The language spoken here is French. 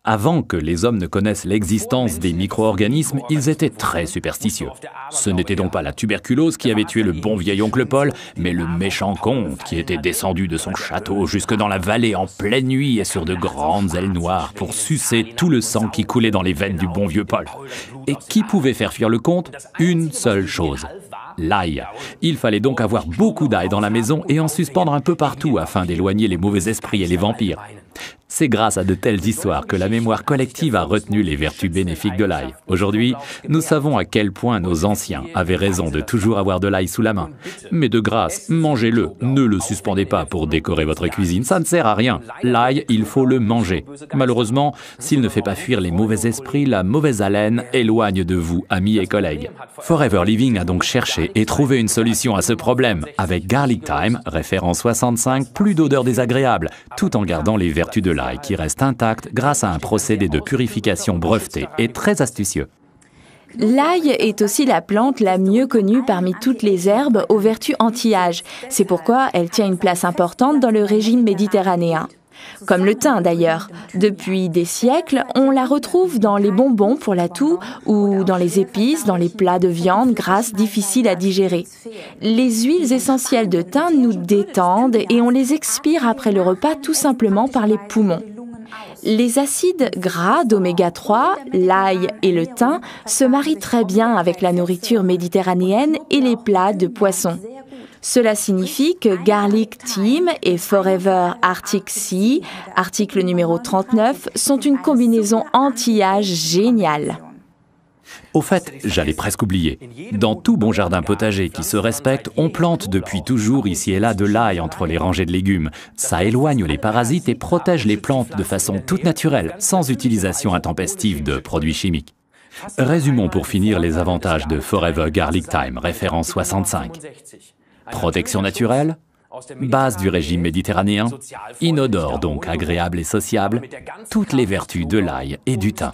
Avant que les hommes ne connaissent l'existence des micro-organismes, ils étaient très superstitieux. Ce n'était donc pas la tuberculose qui avait tué le bon vieil oncle Paul, mais le méchant comte qui était descendu de son château jusque dans la vallée en pleine nuit et sur de grandes ailes noires pour sucer tout le sang qui coulait dans les veines du bon vieux Paul. Et qui pouvait faire fuir le comte? Une seule chose. L'ail. Il fallait donc avoir beaucoup d'ail dans la maison et en suspendre un peu partout afin d'éloigner les mauvais esprits et les vampires. C'est grâce à de telles histoires que la mémoire collective a retenu les vertus bénéfiques de l'ail. Aujourd'hui, nous savons à quel point nos anciens avaient raison de toujours avoir de l'ail sous la main. Mais de grâce, mangez-le, ne le suspendez pas pour décorer votre cuisine, ça ne sert à rien. L'ail, il faut le manger. Malheureusement, s'il ne fait pas fuir les mauvais esprits, la mauvaise haleine éloigne de vous, amis et collègues. Forever Living a donc cherché et trouvé une solution à ce problème. Avec Garlic Thyme, référence 65, plus d'odeur désagréable, tout en gardant les vertus de l'ail qui reste intact grâce à un procédé de purification breveté et très astucieux. L'ail est aussi la plante la mieux connue parmi toutes les herbes aux vertus anti-âge. C'est pourquoi elle tient une place importante dans le régime méditerranéen. Comme le thym d'ailleurs. Depuis des siècles, on la retrouve dans les bonbons pour la toux ou dans les épices, dans les plats de viande grasses difficiles à digérer. Les huiles essentielles de thym nous détendent et on les expire après le repas tout simplement par les poumons. Les acides gras d'oméga 3, l'ail et le thym se marient très bien avec la nourriture méditerranéenne et les plats de poisson. Cela signifie que Garlic Thyme et Forever Arctic Sea, article numéro 39, sont une combinaison anti-âge géniale. Au fait, j'allais presque oublier. Dans tout bon jardin potager qui se respecte, on plante depuis toujours ici et là de l'ail entre les rangées de légumes. Ça éloigne les parasites et protège les plantes de façon toute naturelle, sans utilisation intempestive de produits chimiques. Résumons pour finir les avantages de Forever Garlic Thyme, référence 65. Protection naturelle, base du régime méditerranéen, inodore donc agréable et sociable, toutes les vertus de l'ail et du thym.